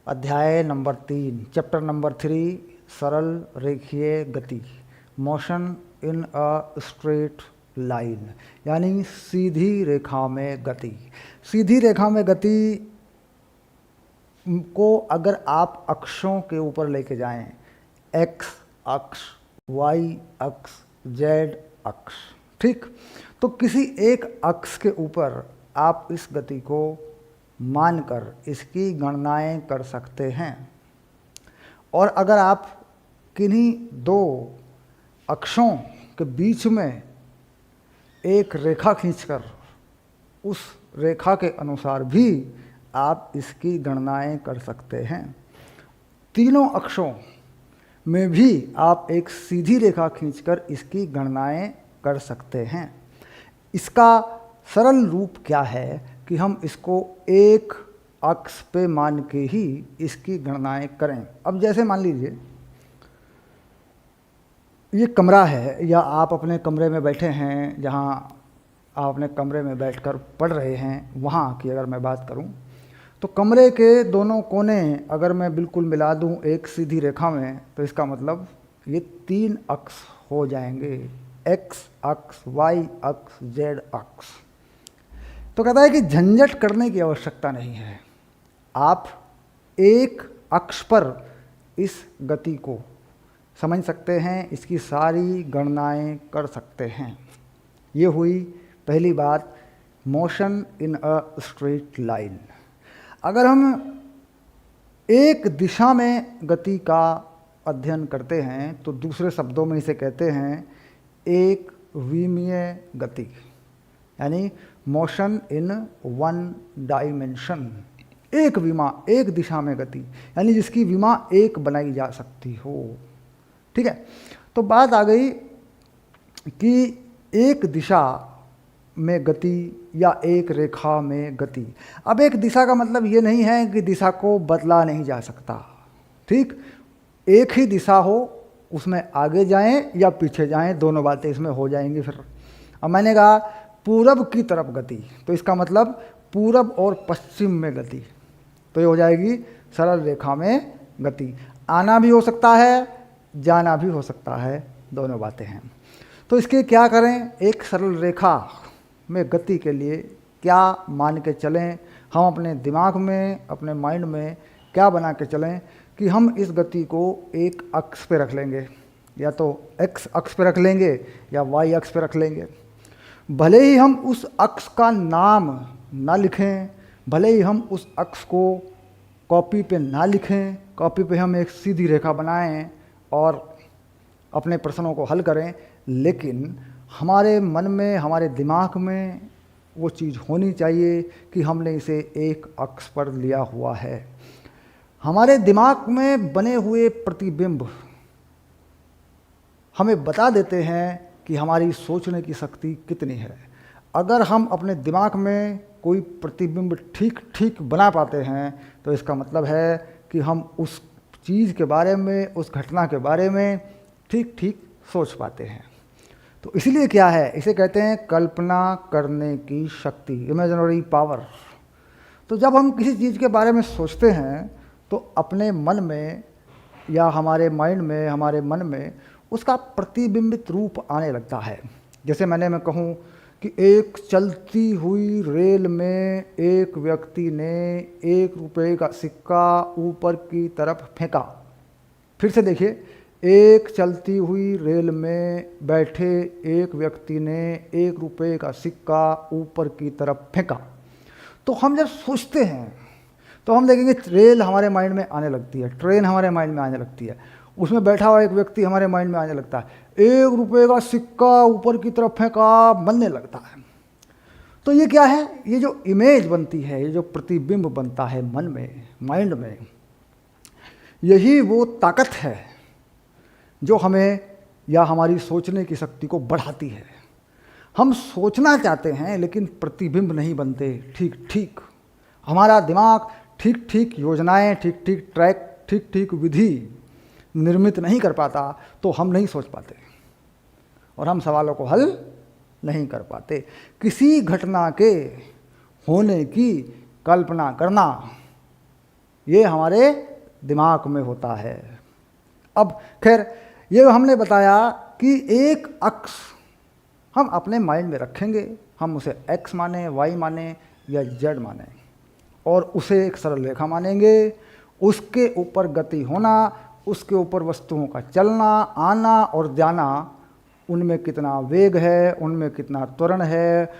अध्याय number 3, chapter number 3, सरल रेखीय गति, motion in a straight line, यानी सीधी रेखा में गति। सीधी रेखा में गति को अगर आप अक्षों के ऊपर लेके जाएं, एक्स अक्ष, वाई अक्ष, जेड अक्ष, ठीक, तो किसी एक अक्ष के ऊपर आप इस गति को मानकर इसकी गणनाएं कर सकते हैं। और अगर आप किन्हीं दो अक्षों के बीच में एक रेखा खींचकर उस रेखा के अनुसार भी आप इसकी गणनाएं कर सकते हैं। तीनों अक्षों में भी आप एक सीधी रेखा खींचकर इसकी गणनाएं कर सकते हैं। इसका सरल रूप क्या है कि हम इसको एक अक्ष पे मान के ही इसकी गणनाएं करें। अब जैसे मान लीजिए ये कमरा है, या आप अपने कमरे में बैठे हैं, जहाँ आप अपने कमरे में बैठकर पढ़ रहे हैं, वहाँ की अगर मैं बात करूँ तो कमरे के दोनों कोने अगर मैं बिल्कुल मिला दूँ एक सीधी रेखा में, तो इसका मतलब ये 3 अक्ष हो जाएंगे, एक्स अक्ष, वाई अक्ष, जेड अक्ष। तो कहता है कि झंझट करने की आवश्यकता नहीं है, आप एक अक्ष पर इस गति को समझ सकते हैं, इसकी सारी गणनाएं कर सकते हैं। ये हुई पहली बात, motion in a straight line. अगर हम एक दिशा में गति का अध्ययन करते हैं तो दूसरे शब्दों में इसे कहते हैं एक विमीय गति, यानी मोशन इन वन डायमेंशन। एक विमा, एक दिशा में गति, यानी जिसकी विमा एक बनाई जा सकती हो। ठीक है, तो बात आ गई कि एक दिशा में गति या एक रेखा में गति। अब एक दिशा का मतलब ये नहीं है कि दिशा को बदला नहीं जा सकता, ठीक, एक ही दिशा हो, उसमें आगे जाएं या पीछे जाएं, दोनों बातें इसमें हो जाएंगी। फिर अब मैंने कहा पूरब की तरफ गति, तो इसका मतलब पूरब और पश्चिम में गति, तो ये हो जाएगी सरल रेखा में गति। आना भी हो सकता है, जाना भी हो सकता है, दोनों बातें हैं। तो इसके क्या करें, एक सरल रेखा में गति के लिए क्या मान के चलें, हम अपने दिमाग में, अपने माइंड में क्या बना के चलें कि हम इस गति को एक अक्ष पे रख लेंगे, या तो एक्स अक्ष पे रख लेंगे या वाई अक्ष पे रख लेंगे। भले ही हम उस अक्ष का नाम ना लिखें, भले ही हम उस अक्ष को कॉपी पे ना लिखें, कॉपी पे हम एक सीधी रेखा बनाएं और अपने प्रश्नों को हल करें, लेकिन हमारे मन में, हमारे दिमाग में वो चीज़ होनी चाहिए कि हमने इसे एक अक्ष पर लिया हुआ है। हमारे दिमाग में बने हुए प्रतिबिंब हमें बता देते हैं कि हमारी सोचने की शक्ति कितनी है। अगर हम अपने दिमाग में कोई प्रतिबिंब ठीक ठीक बना पाते हैं तो इसका मतलब है कि हम उस चीज़ के बारे में, उस घटना के बारे में ठीक ठीक सोच पाते हैं। तो इसलिए क्या है, इसे कहते हैं कल्पना करने की शक्ति, इमेजिनरी पावर। तो जब हम किसी चीज़ के बारे में सोचते हैं तो अपने मन में या हमारे माइंड में, हमारे मन में उसका प्रतिबिंबित रूप आने लगता है। जैसे मैं कहूँ कि एक चलती हुई रेल में एक व्यक्ति ने 1 रुपये का सिक्का ऊपर की तरफ फेंका। फिर से देखिए, एक चलती हुई रेल में बैठे एक व्यक्ति ने 1 रुपये का सिक्का ऊपर की तरफ फेंका। तो हम जब सोचते हैं तो हम देखेंगे रेल हमारे माइंड में आने लगती है, ट्रेन हमारे माइंड में आने लगती है, उसमें बैठा हुआ एक व्यक्ति हमारे माइंड में आने लगता है, 1 रुपये का सिक्का ऊपर की तरफ फेंका, बनने लगता है। तो ये क्या है, ये जो इमेज बनती है, ये जो प्रतिबिंब बनता है मन में, माइंड में, यही वो ताकत है जो हमें या हमारी सोचने की शक्ति को बढ़ाती है। हम सोचना चाहते हैं लेकिन प्रतिबिंब नहीं बनते ठीक ठीक, हमारा दिमाग ठीक ठीक योजनाएं, ठीक ठीक ट्रैक, ठीक ठीक विधि निर्मित नहीं कर पाता, तो हम नहीं सोच पाते और हम सवालों को हल नहीं कर पाते। किसी घटना के होने की कल्पना करना ये हमारे दिमाग में होता है। अब खैर ये हमने बताया कि एक अक्ष हम अपने माइंड में रखेंगे, हम उसे x माने, y माने या z माने, और उसे एक सरल रेखा मानेंगे। उसके ऊपर गति होना, उसके ऊपर वस्तुओं का चलना, आना और जाना, उनमें कितना वेग है, उनमें कितना त्वरण है,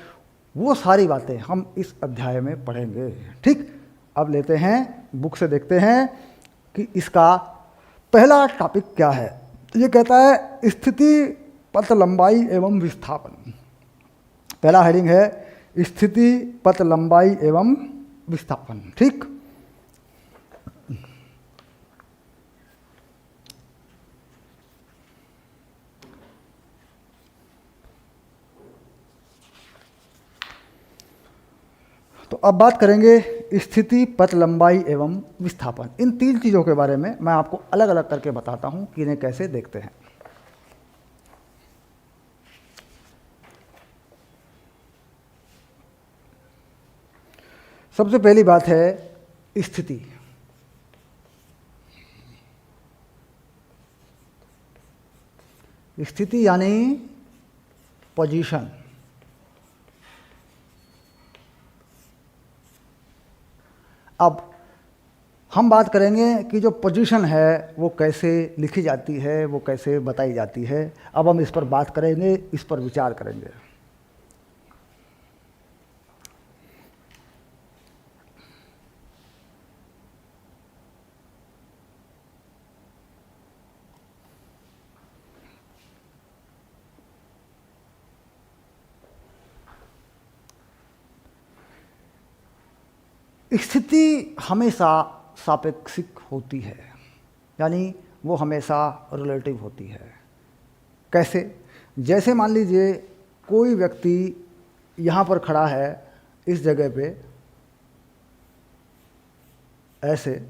वो सारी बातें हम इस अध्याय में पढ़ेंगे। ठीक, अब लेते हैं बुक से, देखते हैं कि इसका पहला टॉपिक क्या है। ये कहता है स्थिति, पथ लंबाई एवं विस्थापन। पहला हेडिंग है स्थिति, पथ लंबाई एवं विस्थापन। ठीक, तो अब बात करेंगे स्थिति, पथ लंबाई एवं विस्थापन। इन तीन चीज़ों के बारे में मैं आपको अलग अलग करके बताता हूं कि इन्हें कैसे देखते हैं। सबसे पहली बात है स्थिति। स्थिति यानी पोजीशन। अब हम बात करेंगे कि जो पोजीशन है वो कैसे लिखी जाती है, वो कैसे बताई जाती है। अब हम इस पर बात करेंगे, इस पर विचार करेंगे। स्थिति हमेशा सापेक्षिक होती है, यानी वो हमेशा रिलेटिव होती है। कैसे? जैसे मान लीजिए कोई व्यक्ति यहाँ पर खड़ा है इस जगह पे, ऐसे,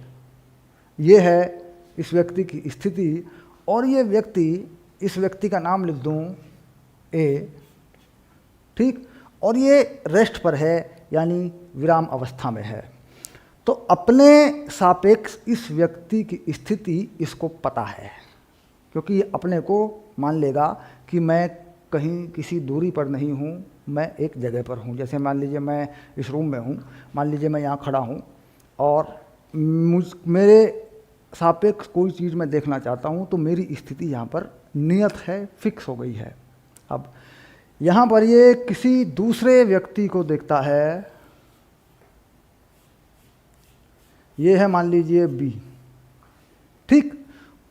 ये है इस व्यक्ति की स्थिति, और ये व्यक्ति, इस व्यक्ति का नाम लिख दूँ ए, ठीक, और ये रेस्ट पर है, यानी विराम अवस्था में है। तो अपने सापेक्ष इस व्यक्ति की स्थिति इसको पता है, क्योंकि ये अपने को मान लेगा कि मैं कहीं किसी दूरी पर नहीं हूँ, मैं एक जगह पर हूँ। जैसे मान लीजिए मैं इस रूम में हूँ, मान लीजिए मैं यहाँ खड़ा हूँ और मेरे सापेक्ष कोई चीज़ मैं देखना चाहता हूँ, तो मेरी स्थिति यहाँ पर नियत है, फिक्स हो गई है। अब यहाँ पर ये किसी दूसरे व्यक्ति को देखता है, ये है मान लीजिए बी, ठीक।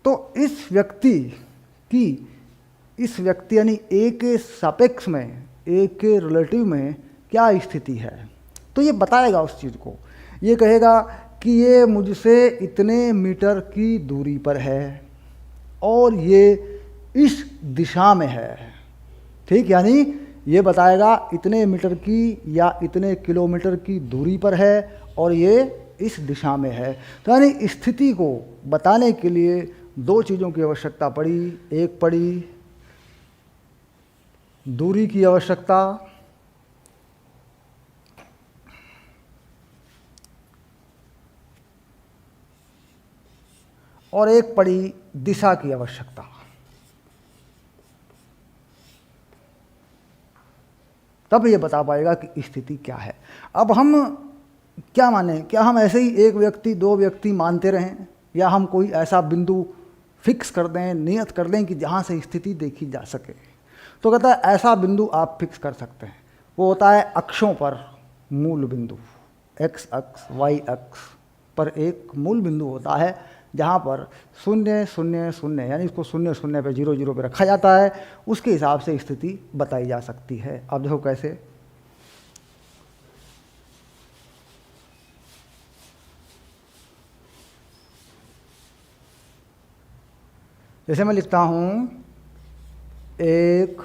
तो इस व्यक्ति यानी ए के सापेक्ष में, ए के रिलेटिव में क्या स्थिति है, तो ये बताएगा उस चीज़ को। ये कहेगा कि ये मुझसे इतने मीटर की दूरी पर है और ये इस दिशा में है, ठीक। यानी ये बताएगा इतने मीटर की या इतने किलोमीटर की दूरी पर है और ये इस दिशा में है। तो यानी स्थिति को बताने के लिए दो चीज़ों की आवश्यकता पड़ी। एक पड़ी दूरी की आवश्यकता, और एक पड़ी दिशा की आवश्यकता। तब ये बता पाएगा कि स्थिति क्या है। अब हम क्या माने? क्या हम ऐसे ही एक व्यक्ति, दो व्यक्ति मानते रहें, या हम कोई ऐसा बिंदु फिक्स कर दें, नियत कर दें कि जहाँ से स्थिति देखी जा सके? तो कहता है ऐसा बिंदु आप फिक्स कर सकते हैं, वो होता है अक्षों पर मूल बिंदु। एक्स अक्ष, वाई अक्ष पर एक मूल बिंदु होता है जहाँ पर 0 0 0 यानी इसको 0 0 पे 0 0 पे रखा जाता है, उसके हिसाब से स्थिति बताई जा सकती है। अब देखो कैसे। जैसे मैं लिखता हूँ एक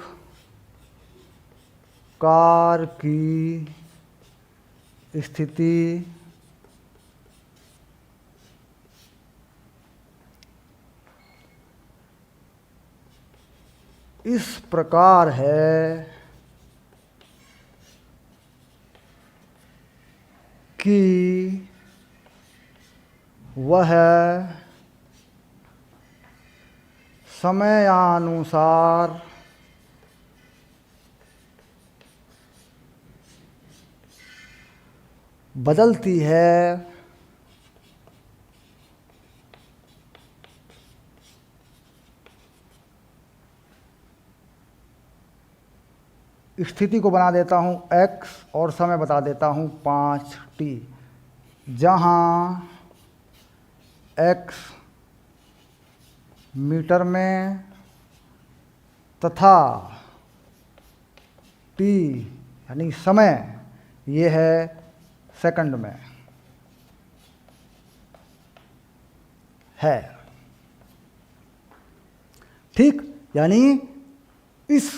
कार की स्थिति इस प्रकार है कि वह समयानुसार बदलती है स्थिति को बना देता हूँ x और समय बता देता हूँ 5t, जहाँ x मीटर में तथा t यानी समय ये है सेकंड में है। ठीक, यानी इस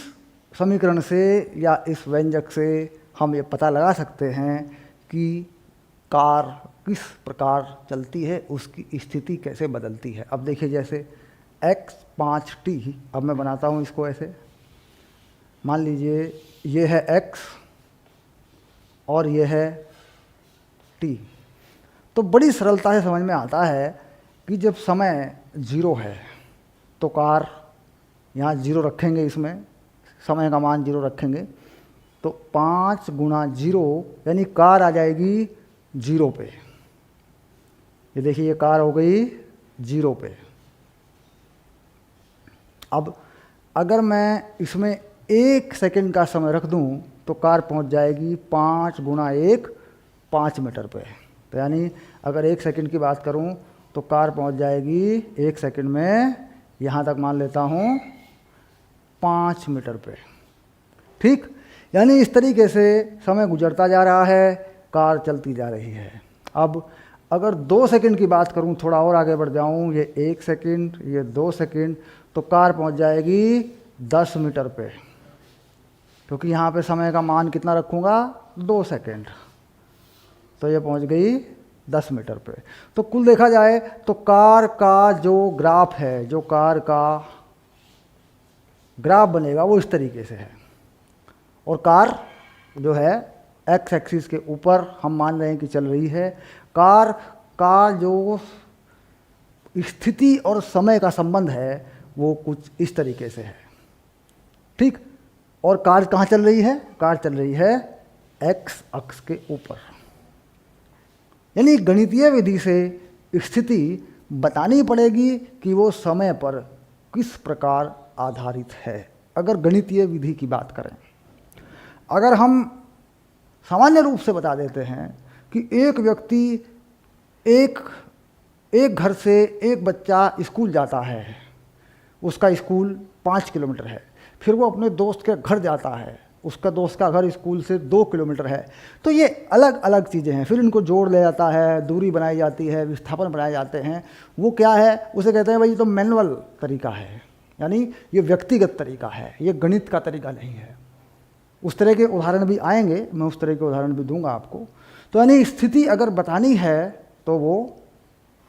समीकरण से या इस व्यंजक से हम ये पता लगा सकते हैं कि कार किस प्रकार चलती है, उसकी स्थिति कैसे बदलती है। अब देखिए जैसे x 5t, अब मैं बनाता हूँ इसको ऐसे, मान लीजिए ये है x और ये है t। तो बड़ी सरलता से समझ में आता है कि जब समय 0 है तो कार यहाँ 0 रखेंगे, इसमें समय का मान 0 रखेंगे तो 5 गुणा 0 यानी कार आ जाएगी 0 पे। ये देखिए ये कार हो गई 0 पे। अब अगर मैं इसमें 1 सेकंड का समय रख दूं तो कार पहुंच जाएगी 5 गुणा 1 5 मीटर पे। तो यानी अगर 1 सेकंड की बात करूं तो कार पहुंच जाएगी 1 सेकंड में, यहाँ तक मान लेता हूं 5 मीटर पे। ठीक, यानी इस तरीके से समय गुजरता जा रहा है, कार चलती जा रही है। अब अगर 2 सेकंड की बात करूं, थोड़ा और आगे बढ़ जाऊं, ये 1 सेकंड, ये 2 सेकंड, तो कार पहुंच जाएगी 10 मीटर पे, क्योंकि यहाँ पे समय का मान कितना रखूँगा 2 सेकंड, तो ये पहुँच गई 10 मीटर पे। तो कुल देखा जाए तो कार का जो ग्राफ है, जो कार का ग्राफ बनेगा वो इस तरीके से है। और कार जो है एक्स एक्सिस के ऊपर हम मान रहे हैं कि चल रही है। कार का जो स्थिति और समय का संबंध है वो कुछ इस तरीके से है। ठीक, और कार कहाँ चल रही है? कार चल रही है एक्स अक्ष के ऊपर। यानी गणितीय विधि से स्थिति बतानी पड़ेगी कि वो समय पर किस प्रकार आधारित है, अगर गणितीय विधि की बात करें। अगर हम सामान्य रूप से बता देते हैं कि एक व्यक्ति एक घर से एक बच्चा स्कूल जाता है, उसका स्कूल 5 किलोमीटर है, फिर वो अपने दोस्त के घर जाता है, उसका दोस्त का घर स्कूल से 2 किलोमीटर है, तो ये अलग अलग चीज़ें हैं। फिर इनको जोड़ लिया जाता है, दूरी बनाई जाती है, विस्थापन बनाए जाते हैं। वो क्या है, उसे कहते हैं भाई ये तो मैनुअल तरीका है, यानी ये व्यक्तिगत तरीका है, ये गणित का तरीका नहीं है। उस तरह के उदाहरण भी आएंगे, मैं उस तरह के उदाहरण भी दूंगा आपको। तो यानी स्थिति अगर बतानी है तो वो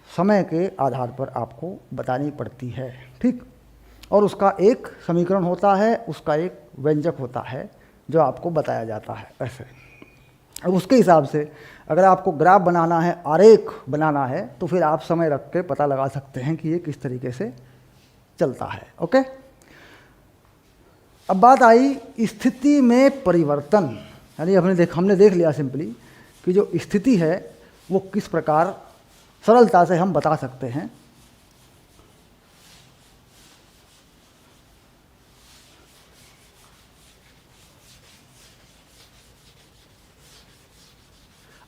समय के आधार पर आपको बतानी पड़ती है। ठीक, और उसका एक समीकरण होता है, उसका एक व्यंजक होता है जो आपको बताया जाता है ऐसे। अब उसके हिसाब से अगर आपको ग्राफ बनाना है, आरेख बनाना है, तो फिर आप समय रख के पता लगा सकते हैं कि ये किस तरीके से चलता है। ओके, अब बात आई स्थिति में परिवर्तन। यानी हमने देख लिया सिंपली कि जो स्थिति है वो किस प्रकार सरलता से हम बता सकते हैं।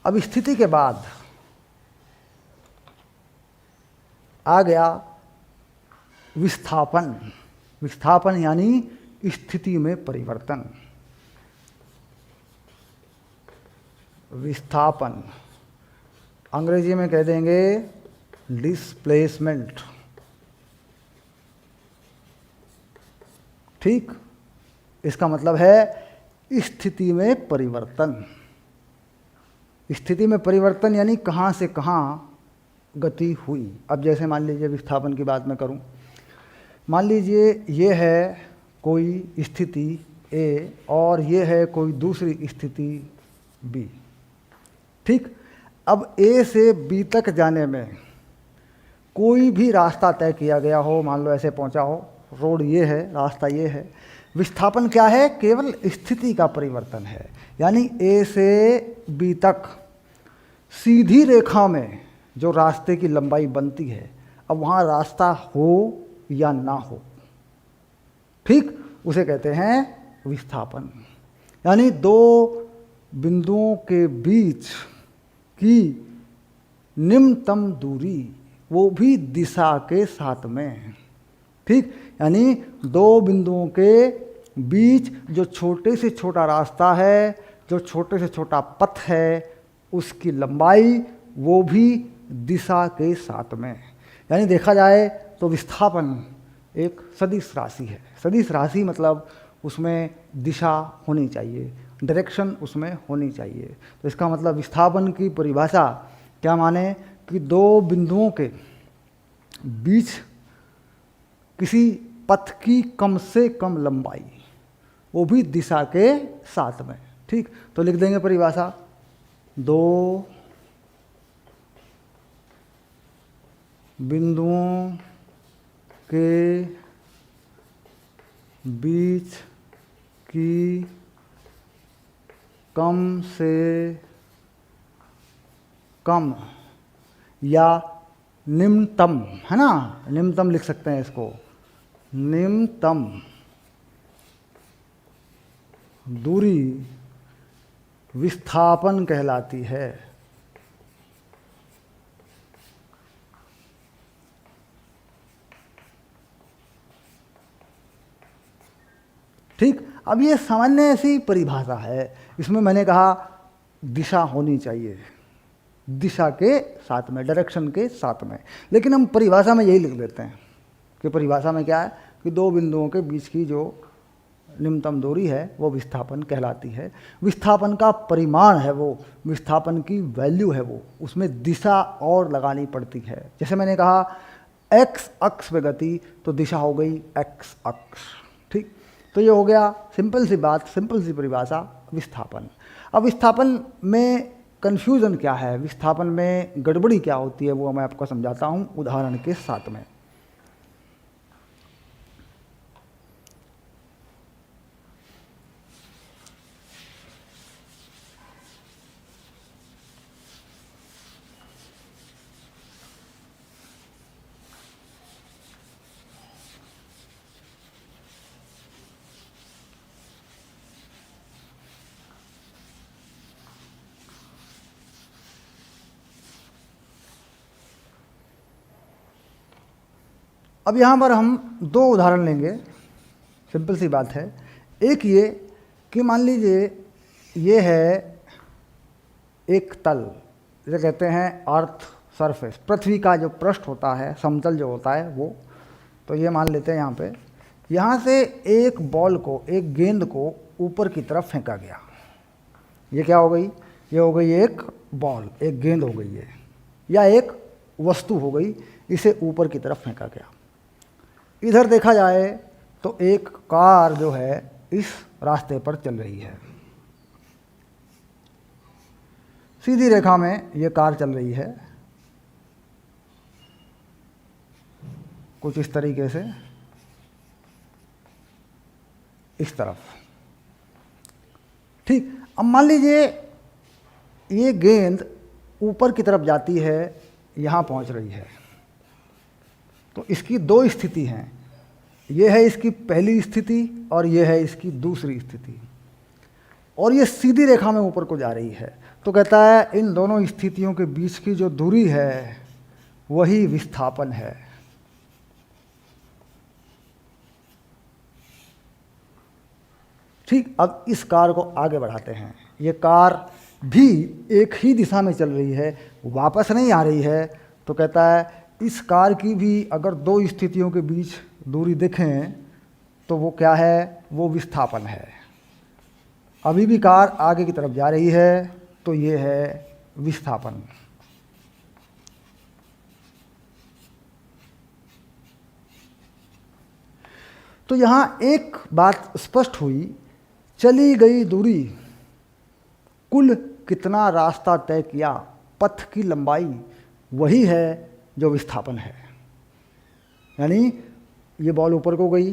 अब स्थिति के बाद आ गया विस्थापन। विस्थापन यानी स्थिति में परिवर्तन। विस्थापन अंग्रेजी में कह देंगे डिस्प्लेसमेंट। ठीक, इसका मतलब है स्थिति में परिवर्तन। स्थिति में परिवर्तन यानी कहाँ से कहाँ गति हुई। अब जैसे मान लीजिए विस्थापन की बात मैं करूं, मान लीजिए ये है कोई स्थिति ए और ये है कोई दूसरी स्थिति बी। ठीक, अब ए से बी तक जाने में कोई भी रास्ता तय किया गया हो, मान लो ऐसे पहुंचा हो, रोड ये है, रास्ता ये है, विस्थापन क्या है? केवल स्थिति का परिवर्तन है। यानी ए से बी तक सीधी रेखा में जो रास्ते की लंबाई बनती है, अब वहाँ रास्ता हो या ना हो, ठीक, उसे कहते हैं विस्थापन। यानी दो बिंदुओं के बीच की निम्नतम दूरी, वो भी दिशा के साथ में, ठीक। यानी दो बिंदुओं के बीच जो छोटे से छोटा रास्ता है, जो छोटे से छोटा पथ है, उसकी लंबाई वो भी दिशा के साथ में। यानी देखा जाए तो विस्थापन एक सदिश राशि है। सदिश राशि मतलब उसमें दिशा होनी चाहिए, डायरेक्शन उसमें होनी चाहिए। तो इसका मतलब विस्थापन की परिभाषा क्या माने कि दो बिंदुओं के बीच किसी पथ की कम से कम लंबाई, वो भी दिशा के साथ में, ठीक। तो लिख देंगे परिभाषा, दो बिंदुओं के बीच की कम से कम या निम्नतम, है ना, निम्नतम लिख सकते हैं इसको, निम्नतम दूरी विस्थापन कहलाती है। ठीक। अब ये सामान्य ऐसी परिभाषा है, इसमें मैंने कहा दिशा होनी चाहिए, दिशा के साथ में, डायरेक्शन के साथ में। लेकिन हम परिभाषा में यही लिख देते हैं कि परिभाषा में क्या है कि दो बिंदुओं के बीच की जो निम्नतम दूरी है वो विस्थापन कहलाती है। विस्थापन का परिमाण है वो, विस्थापन की वैल्यू है वो, उसमें दिशा और लगानी पड़ती है। जैसे मैंने कहा एक्स अक्ष पे गति, तो दिशा हो गई एक्स अक्ष, ठीक। तो ये हो गया सिंपल सी बात, सिंपल सी परिभाषा, विस्थापन। अब विस्थापन में कन्फ्यूज़न क्या है, विस्थापन में गड़बड़ी क्या होती है, वो मैं आपको समझाता हूँ उदाहरण के साथ में। अब यहाँ पर हम दो उदाहरण लेंगे, सिंपल सी बात है। एक ये कि मान लीजिए ये है एक तल, जिसे कहते हैं अर्थ सरफेस, पृथ्वी का जो पृष्ठ होता है, समतल जो होता है वो। तो ये मान लेते हैं यहाँ पे, यहाँ से एक बॉल को, एक गेंद को ऊपर की तरफ फेंका गया। ये क्या हो गई? ये हो गई एक बॉल, एक गेंद हो गई है, या एक वस्तु हो गई, इसे ऊपर की तरफ फेंका गया। इधर देखा जाए तो एक कार जो है इस रास्ते पर चल रही है, सीधी रेखा में ये कार चल रही है, कुछ इस तरीके से इस तरफ, ठीक। अब मान लीजिए ये गेंद ऊपर की तरफ जाती है, यहाँ पहुँच रही है, तो इसकी दो स्थिति हैं, ये है इसकी पहली स्थिति और ये है इसकी दूसरी स्थिति, और ये सीधी रेखा में ऊपर को जा रही है। तो कहता है इन दोनों स्थितियों के बीच की जो दूरी है वही विस्थापन है। ठीक। अब इस कार को आगे बढ़ाते हैं। ये कार भी एक ही दिशा में चल रही है, वापस नहीं आ रही है। तो कहता है इस कार की भी अगर दो स्थितियों के बीच दूरी देखें तो वो क्या है? वो विस्थापन है। अभी भी कार आगे की तरफ जा रही है, तो ये है विस्थापन। तो यहाँ एक बात स्पष्ट हुई, चली गई दूरी, कुल कितना रास्ता तय किया, पथ की लंबाई, वही है जो विस्थापन है। यानी ये बॉल ऊपर को गई,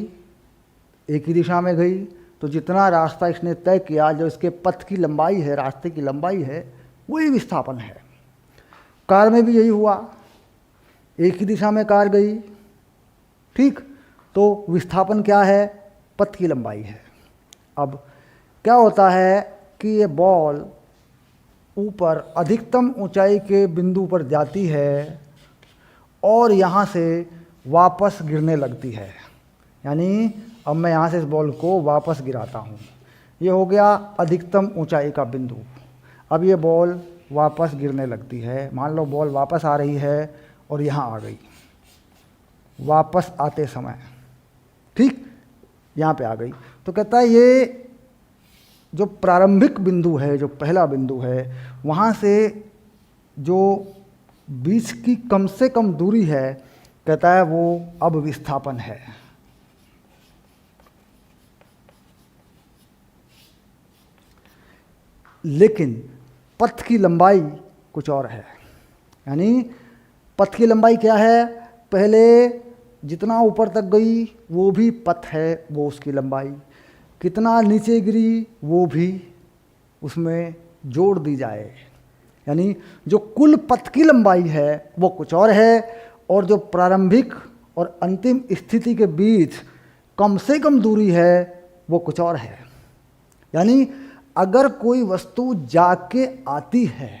एक ही दिशा में गई, तो जितना रास्ता इसने तय किया, जो इसके पथ की लंबाई है, रास्ते की लंबाई है, वही विस्थापन है। कार में भी यही हुआ, एक ही दिशा में कार गई, ठीक, तो विस्थापन क्या है? पथ की लंबाई है। अब क्या होता है कि ये बॉल ऊपर अधिकतम ऊंचाई के बिंदु पर जाती है और यहाँ से वापस गिरने लगती है। यानी अब मैं यहाँ से इस बॉल को वापस गिराता हूँ, ये हो गया अधिकतम ऊंचाई का बिंदु। अब ये बॉल वापस गिरने लगती है, मान लो बॉल वापस आ रही है और यहाँ आ गई, वापस आते समय, ठीक, यहाँ पे आ गई। तो कहता है ये जो प्रारंभिक बिंदु है, जो पहला बिंदु है, वहाँ से जो बीच की कम से कम दूरी है, कहता है वो अब विस्थापन है। लेकिन पथ की लंबाई कुछ और है। यानी पथ की लंबाई क्या है? पहले जितना ऊपर तक गई वो भी पथ है, वो उसकी लंबाई, कितना नीचे गिरी वो भी उसमें जोड़ दी जाए। यानी जो कुल पथ की लंबाई है वो कुछ और है, और जो प्रारंभिक और अंतिम स्थिति के बीच कम से कम दूरी है वो कुछ और है। यानी अगर कोई वस्तु जाके आती है,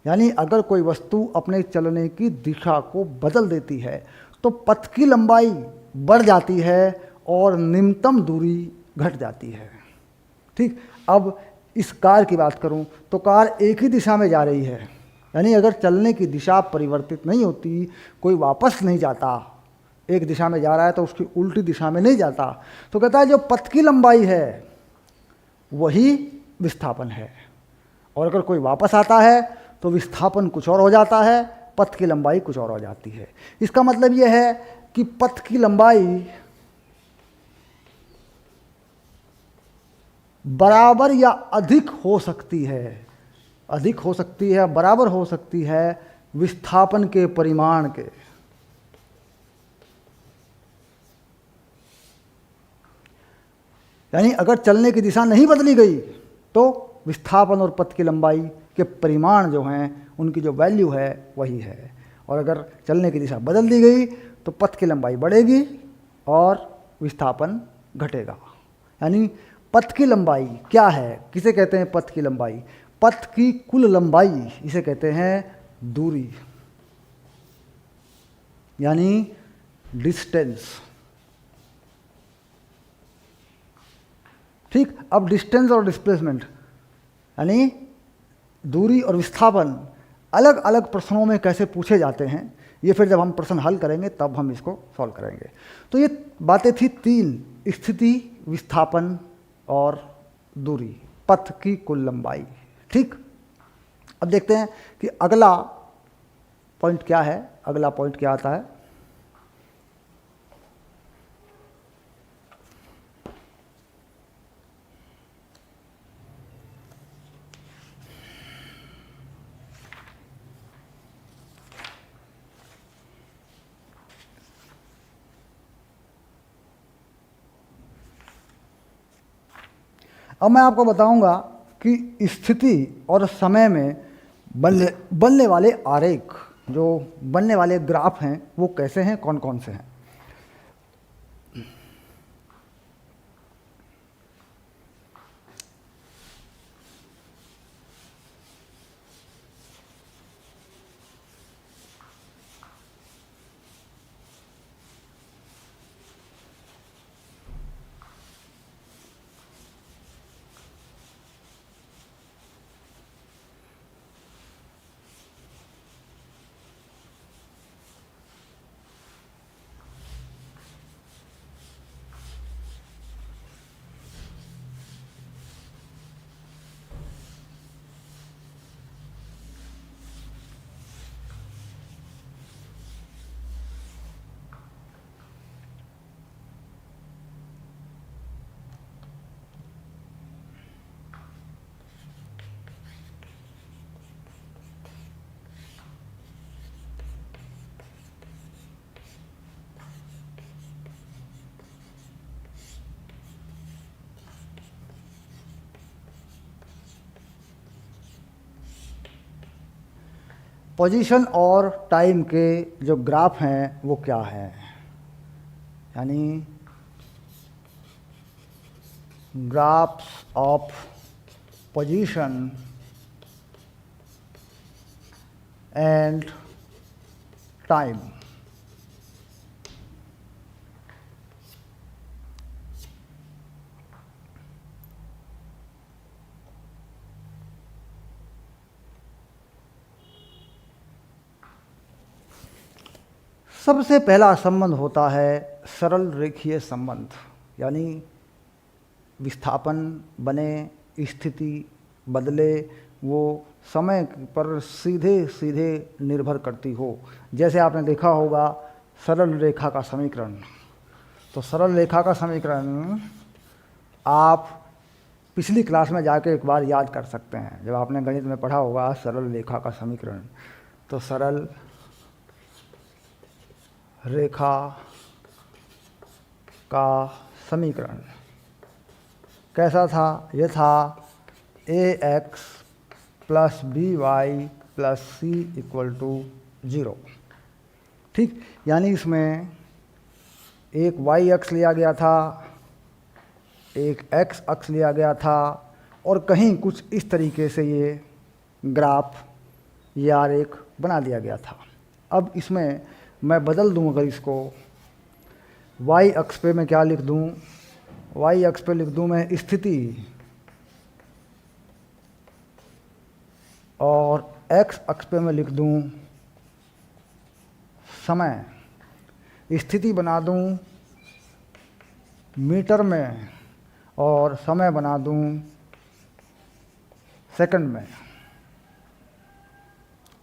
यानी अगर कोई वस्तु अपने चलने की दिशा को बदल देती है, तो पथ की लंबाई बढ़ जाती है और निम्नतम दूरी घट जाती है। ठीक, अब इस कार की बात करूं तो कार एक ही दिशा में जा रही है। यानी अगर चलने की दिशा परिवर्तित नहीं होती, कोई वापस नहीं जाता, एक दिशा में जा रहा है तो उसकी उल्टी दिशा में नहीं जाता, तो कहता है जो पथ की लंबाई है वही विस्थापन है। और अगर कोई वापस आता है तो विस्थापन कुछ और हो जाता है, पथ की लंबाई कुछ और हो जाती है। इसका मतलब यह है कि पथ की लंबाई बराबर या अधिक हो सकती है, अधिक हो सकती है, बराबर हो सकती है विस्थापन के परिमाण के। यानी अगर चलने की दिशा नहीं बदली गई तो विस्थापन और पथ की लंबाई के परिमाण जो हैं उनकी जो वैल्यू है वही है, और अगर चलने की दिशा बदल दी गई तो पथ की लंबाई बढ़ेगी और विस्थापन घटेगा। यानी पथ की लंबाई क्या है? किसे कहते हैं पथ की लंबाई? पथ की कुल लंबाई, इसे कहते हैं दूरी, यानी डिस्टेंस। ठीक, अब डिस्टेंस और डिस्प्लेसमेंट यानी दूरी और विस्थापन अलग अलग प्रश्नों में कैसे पूछे जाते हैं, ये फिर जब हम प्रश्न हल करेंगे तब हम इसको सॉल्व करेंगे। तो ये बातें थी तीन: स्थिति, विस्थापन और दूरी, पथ की कुल लंबाई। ठीक, अब देखते हैं कि अगला पॉइंट क्या है, अगला पॉइंट क्या आता है। अब मैं आपको बताऊंगा कि स्थिति और समय में बनने वाले आरेख, जो बनने वाले ग्राफ हैं वो कैसे हैं, कौन कौन से हैं। पोजीशन और टाइम के जो ग्राफ हैं वो क्या है, यानी graphs of position and time. सबसे पहला संबंध होता है सरल रेखीय संबंध, यानी विस्थापन बने, स्थिति बदले, वो समय पर सीधे सीधे निर्भर करती हो। जैसे आपने देखा होगा सरल रेखा का समीकरण, तो सरल रेखा का समीकरण आप पिछली क्लास में जाके एक बार याद कर सकते हैं। जब आपने गणित में पढ़ा होगा सरल रेखा का समीकरण, तो सरल रेखा का समीकरण कैसा था? यह था ax plus b y plus c equal to 0। ठीक, यानी इसमें एक y अक्ष लिया गया था, एक x अक्ष लिया गया था, और कहीं कुछ इस तरीके से ये ग्राफ या आरेख बना दिया गया था। अब इसमें मैं बदल दूं, अगर इसको y अक्ष पे मैं क्या लिख दूं? y अक्ष पे लिख दूं मैं स्थिति, और x अक्ष पे मैं लिख दूं समय। स्थिति बना दूं मीटर में और समय बना दूं सेकंड में।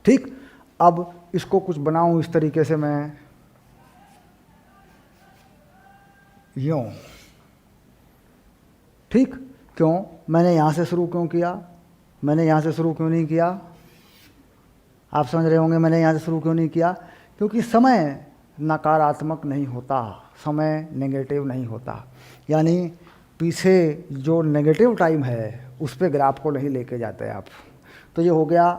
ठीक, अब इसको कुछ बनाऊं इस तरीके से मैं, यूं। ठीक, क्यों मैंने यहाँ से शुरू क्यों किया? मैंने यहाँ से शुरू क्यों नहीं किया? आप समझ रहे होंगे मैंने यहाँ से शुरू क्यों नहीं किया। क्योंकि समय नकारात्मक नहीं होता, समय नेगेटिव नहीं होता, यानी पीछे जो नेगेटिव टाइम है उस पे ग्राफ को नहीं लेके जाते आप। तो ये हो गया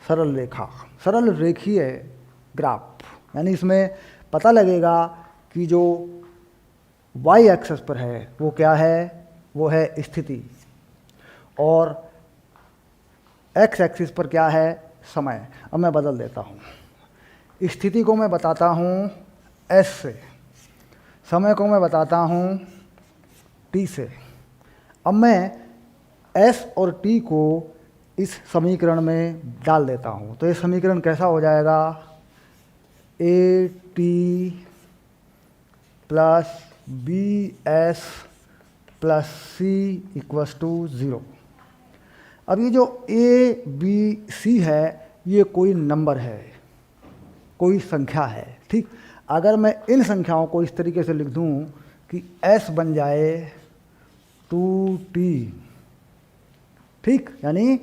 सरल रेखा, सरल रेखीय ग्राफ, यानी इसमें पता लगेगा कि जो y एक्सिस पर है वो क्या है? वो है स्थिति, और x एक्सिस पर क्या है? समय। अब मैं बदल देता हूँ, स्थिति को मैं बताता हूँ s से, समय को मैं बताता हूँ t से। अब मैं s और t को इस समीकरण में डाल देता हूँ, तो ये समीकरण कैसा हो जाएगा? A t plus b s plus c equals to 0। अब ये जो ए बी सी है ये कोई नंबर है, कोई संख्या है। ठीक, अगर मैं इन संख्याओं को इस तरीके से लिख दूं कि s बन जाए 2t, ठीक, यानी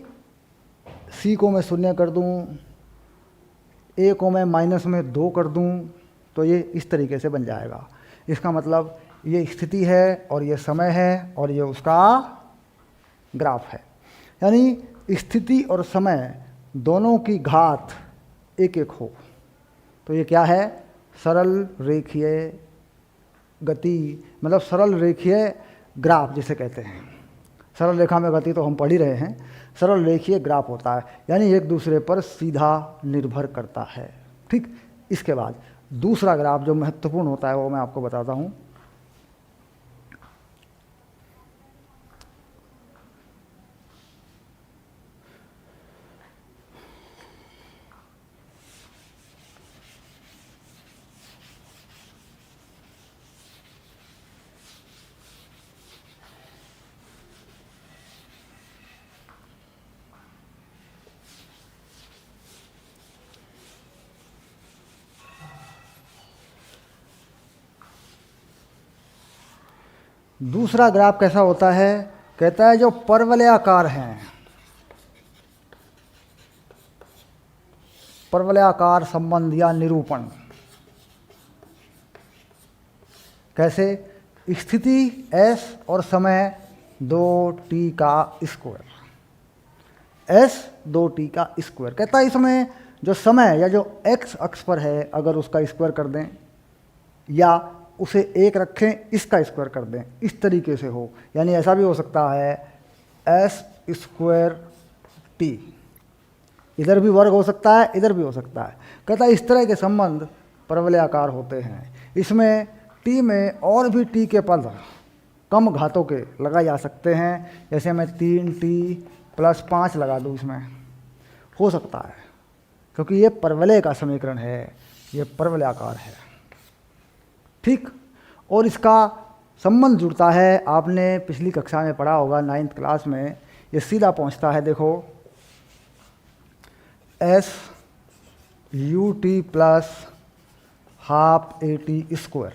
c को मैं शून्य कर दूं, a को मैं माइनस में 2 कर दूं, तो ये इस तरीके से बन जाएगा। इसका मतलब ये स्थिति है और ये समय है और ये उसका ग्राफ है, यानी स्थिति और समय दोनों की घात एक एक हो। तो ये क्या है? सरल रेखीय गति, मतलब सरल रेखीय ग्राफ जिसे कहते हैं। सरल रेखा में गति तो हम पढ़ ही रहे हैं, सरल रेखीय ग्राफ होता है, यानी एक दूसरे पर सीधा निर्भर करता है। ठीक, इसके बाद दूसरा ग्राफ जो महत्वपूर्ण होता है वो मैं आपको बताता हूँ। दूसरा ग्राफ कैसा होता है? कहता है जो परवलयाकार हैं, परवलयाकार संबंध या निरूपण। कैसे? स्थिति s और समय 2t का स्क्वायर, s 2t का स्क्वायर। कहता है इसमें जो समय या जो एक्स अक्ष पर है अगर उसका स्क्वायर कर दें या उसे एक रखें इसका स्क्वायर कर दें, इस तरीके से हो, यानी ऐसा भी हो सकता है एस स्क्वायर टी, इधर भी वर्ग हो सकता है इधर भी हो सकता है। कहता है इस तरह के संबंध परवलयाकार होते हैं। इसमें टी में और भी टी के पद कम घातों के लगाए जा सकते हैं, जैसे मैं 3t+5 लगा दूँ, इसमें हो सकता है, क्योंकि ये परवलय का समीकरण है, ये परवलयाकार है। ठीक, और इसका संबंध जुड़ता है, आपने पिछली कक्षा में पढ़ा होगा 9th क्लास में, ये सीधा पहुंचता है, देखो S U T plus half A T square.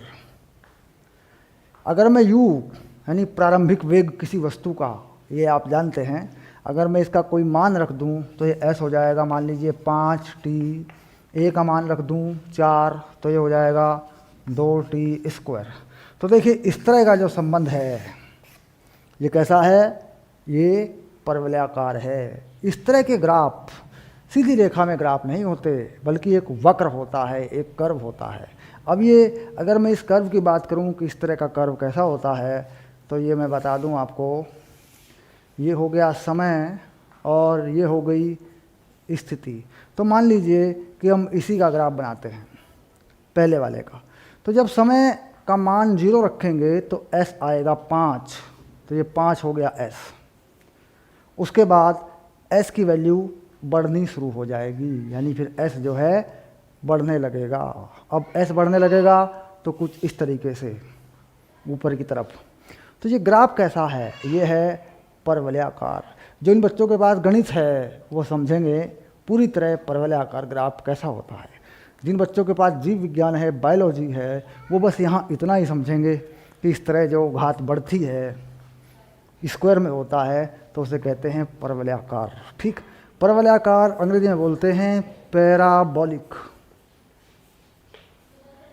अगर मैं u यानी प्रारंभिक वेग किसी वस्तु का, ये आप जानते हैं, अगर मैं इसका कोई मान रख दूं तो ये s हो जाएगा, मान लीजिए 5t, a का मान रख दूं 4 तो ये हो जाएगा 2t स्क्वायर। तो देखिए इस तरह का जो संबंध है ये कैसा है, ये परवलयाकार है। इस तरह के ग्राफ सीधी रेखा में ग्राफ नहीं होते, बल्कि एक वक्र होता है, एक कर्व होता है। अब ये अगर मैं इस कर्व की बात करूं कि इस तरह का कर्व कैसा होता है, तो ये मैं बता दूं आपको, ये हो गया समय और ये हो गई स्थिति। तो मान लीजिए कि हम इसी का ग्राफ बनाते हैं, पहले वाले का। तो जब समय का मान 0 रखेंगे तो s आएगा 5, तो ये 5 हो गया s। उसके बाद s की वैल्यू बढ़नी शुरू हो जाएगी, यानी फिर s जो है बढ़ने लगेगा। अब s बढ़ने लगेगा तो कुछ इस तरीके से ऊपर की तरफ। तो ये ग्राफ कैसा है, ये है परवलयाकार। जो इन बच्चों के पास गणित है वो समझेंगे पूरी तरह परवलयाकार ग्राफ कैसा होता है। जिन बच्चों के पास जीव विज्ञान है, बायोलॉजी है, वो बस यहाँ इतना ही समझेंगे कि इस तरह जो घात बढ़ती है स्क्वायर में होता है तो उसे कहते हैं परवलयाकार। ठीक, परवलयाकार अंग्रेजी में बोलते हैं पैराबोलिक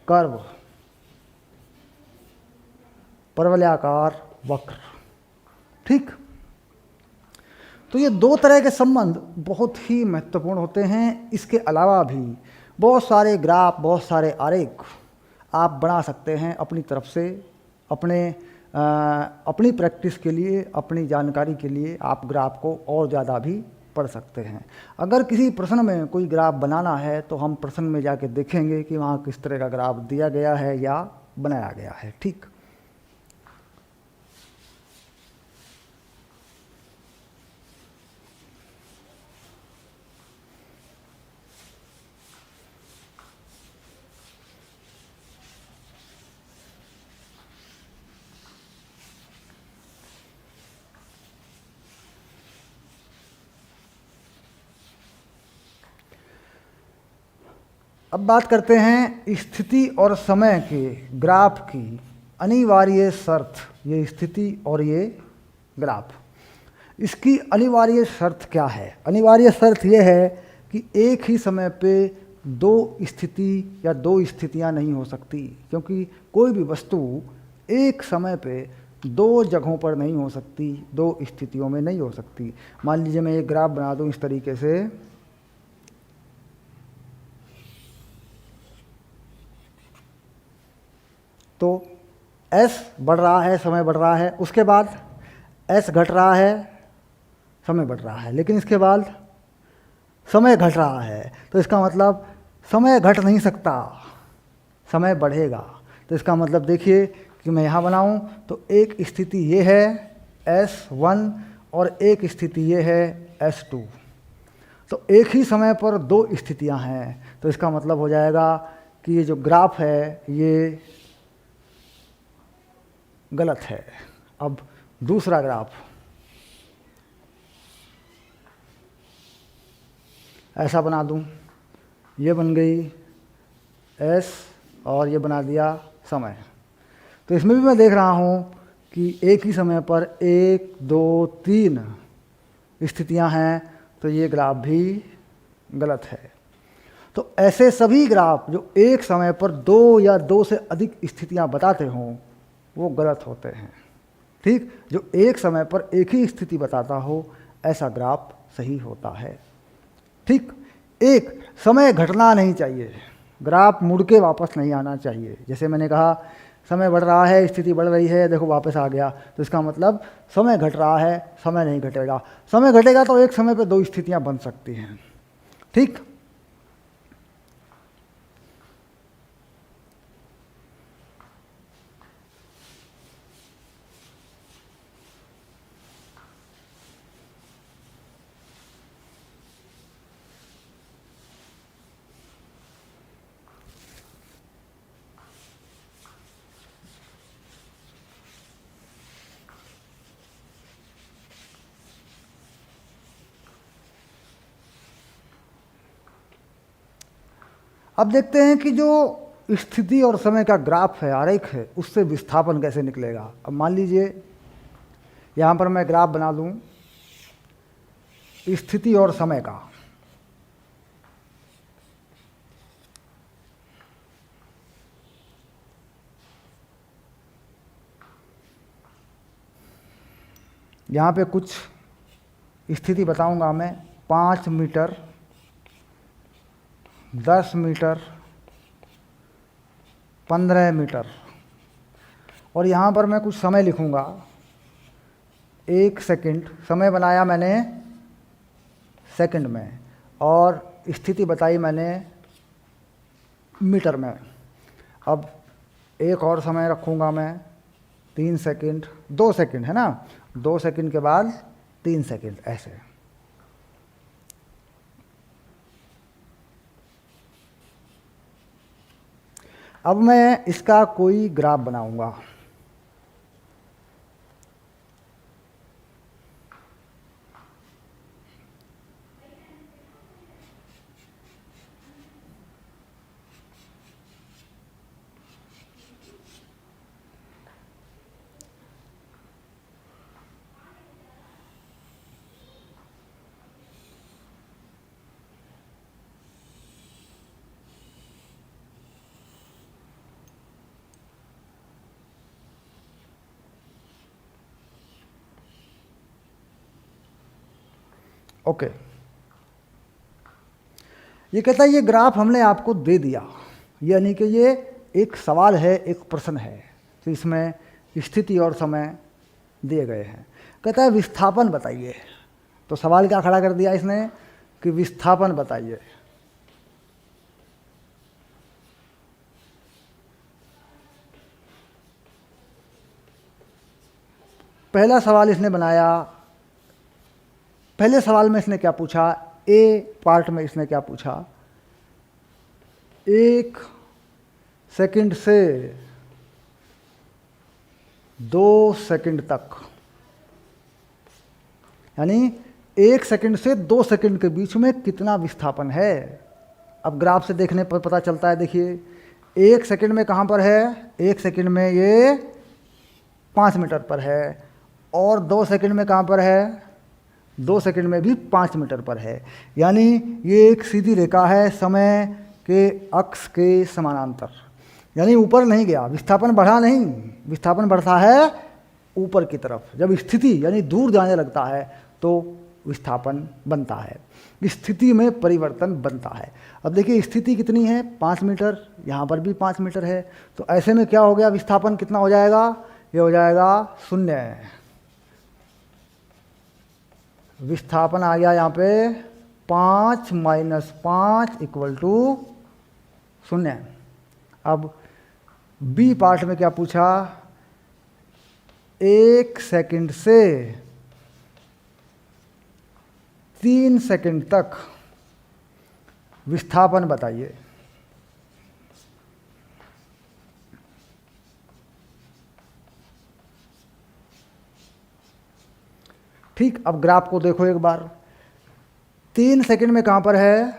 कर्व, परवलयाकार वक्र। ठीक, तो ये दो तरह के संबंध बहुत ही महत्वपूर्ण होते हैं। इसके अलावा भी बहुत सारे ग्राफ, बहुत सारे आरेख आप बना सकते हैं अपनी तरफ से, अपनी प्रैक्टिस के लिए, अपनी जानकारी के लिए आप ग्राफ को और ज़्यादा भी पढ़ सकते हैं। अगर किसी प्रश्न में कोई ग्राफ बनाना है तो हम प्रश्न में जाके देखेंगे कि वहाँ किस तरह का ग्राफ दिया गया है या बनाया गया है। ठीक, अब बात करते हैं स्थिति और समय के ग्राफ की अनिवार्य शर्त। ये स्थिति और ये ग्राफ, इसकी अनिवार्य शर्त क्या है? अनिवार्य शर्त ये है कि एक ही समय पे दो स्थिति या दो स्थितियां नहीं हो सकती, क्योंकि कोई भी वस्तु एक समय पे दो जगहों पर नहीं हो सकती, दो स्थितियों में नहीं हो सकती। मान लीजिए मैं एक ग्राफ बना दूं इस तरीके से, तो s बढ़ रहा है, समय बढ़ रहा है, उसके बाद s घट रहा है, समय बढ़ रहा है, लेकिन इसके बाद समय घट रहा है। तो इसका मतलब समय घट नहीं सकता, समय बढ़ेगा। तो इसका मतलब देखिए कि मैं यहाँ बनाऊँ तो एक स्थिति ये है S1 और एक स्थिति ये है S2। तो एक ही समय पर दो स्थितियाँ हैं, तो इसका मतलब हो जाएगा कि ये जो ग्राफ है ये गलत है। अब दूसरा ग्राफ ऐसा बना दूं, ये बन गई S और ये बना दिया समय। तो इसमें भी मैं देख रहा हूं कि एक ही समय पर 1, 2, 3 स्थितियां हैं, तो ये ग्राफ भी गलत है। तो ऐसे सभी ग्राफ जो एक समय पर दो या दो से अधिक स्थितियां बताते हों वो गलत होते हैं। ठीक, जो एक समय पर एक ही स्थिति बताता हो ऐसा ग्राफ सही होता है। ठीक, एक, समय घटना नहीं चाहिए, ग्राफ मुड़ के वापस नहीं आना चाहिए। जैसे मैंने कहा समय बढ़ रहा है, स्थिति बढ़ रही है, देखो वापस आ गया, तो इसका मतलब समय घट रहा है, समय नहीं घटेगा। समय घटेगा तो एक समय पे दो स्थितियां बन सकती हैं। ठीक, अब देखते हैं कि जो स्थिति और समय का ग्राफ है, आरेख है, उससे विस्थापन कैसे निकलेगा। अब मान लीजिए यहाँ पर मैं ग्राफ बना दूँ स्थिति और समय का। यहाँ पे कुछ स्थिति बताऊंगा मैं, 5 मीटर, 10 मीटर, 15 मीटर, और यहाँ पर मैं कुछ समय लिखूंगा, 1 सेकंड। समय बनाया मैंने सेकंड में, और स्थिति बताई मैंने मीटर में। अब एक और समय रखूंगा मैं, 3 सेकंड, 2 सेकंड है ना, 2 सेकंड के बाद 3 सेकंड, ऐसे। अब मैं इसका कोई ग्राफ बनाऊंगा। ओके, ये कहता है ये ग्राफ हमने आपको दे दिया, यानी कि ये एक सवाल है, एक प्रश्न है, तो इसमें स्थिति और समय दिए गए हैं। कहता है विस्थापन बताइए। तो सवाल क्या खड़ा कर दिया इसने कि विस्थापन बताइए। पहला सवाल इसने बनाया, पहले सवाल में इसने क्या पूछा, ए पार्ट में इसने क्या पूछा, 1 सेकंड से 2 सेकंड तक, यानी 1 सेकंड से 2 सेकंड के बीच में कितना विस्थापन है। अब ग्राफ से देखने पर पता चलता है, देखिए 1 सेकंड में कहाँ पर है, 1 सेकंड में ये 5 मीटर पर है, और 2 सेकंड में कहाँ पर है, 2 सेकंड में भी 5 मीटर पर है। यानी ये एक सीधी रेखा है समय के अक्ष के समानांतर, यानी ऊपर नहीं गया, विस्थापन बढ़ा नहीं, विस्थापन बढ़ता है ऊपर की तरफ। जब स्थिति यानी दूर जाने लगता है तो विस्थापन बनता है, स्थिति में परिवर्तन बनता है। अब देखिए स्थिति कितनी है, 5 मीटर, यहाँ पर भी 5 मीटर है, तो ऐसे में क्या हो गया, विस्थापन कितना हो जाएगा, ये हो जाएगा 0। विस्थापन आ गया यहाँ पे 5 - 5 = 0। अब बी पार्ट में क्या पूछा, 1 सेकंड से 3 सेकंड तक विस्थापन बताइए। ठीक, अब ग्राफ को देखो एक बार, 3 सेकंड में कहाँ पर है,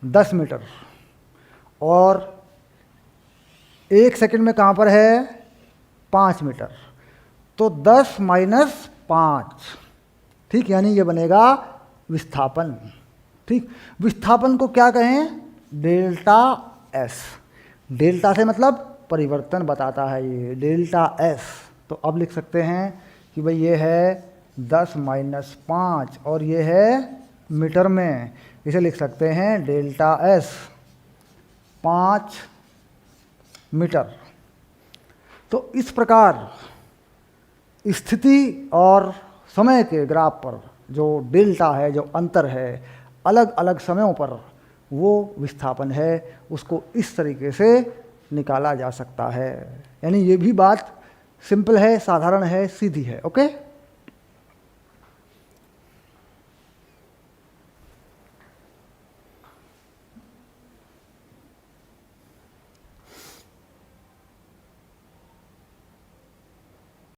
10 मीटर, और 1 सेकंड में कहाँ पर है, 5 मीटर, तो 10 - 5। ठीक, यानी ये बनेगा विस्थापन। ठीक, विस्थापन को क्या कहें, डेल्टा एस। डेल्टा से मतलब परिवर्तन बताता है ये, डेल्टा एस। तो अब लिख सकते हैं कि भाई ये है 10 - 5 और ये है मीटर में इसे लिख सकते हैं डेल्टा एस 5 मीटर। तो इस प्रकार स्थिति और समय के ग्राफ पर जो डेल्टा है, जो अंतर है अलग अलग समयों पर, वो विस्थापन है, उसको इस तरीके से निकाला जा सकता है। यानी ये भी बात सिंपल है, साधारण है, सीधी है। ओके।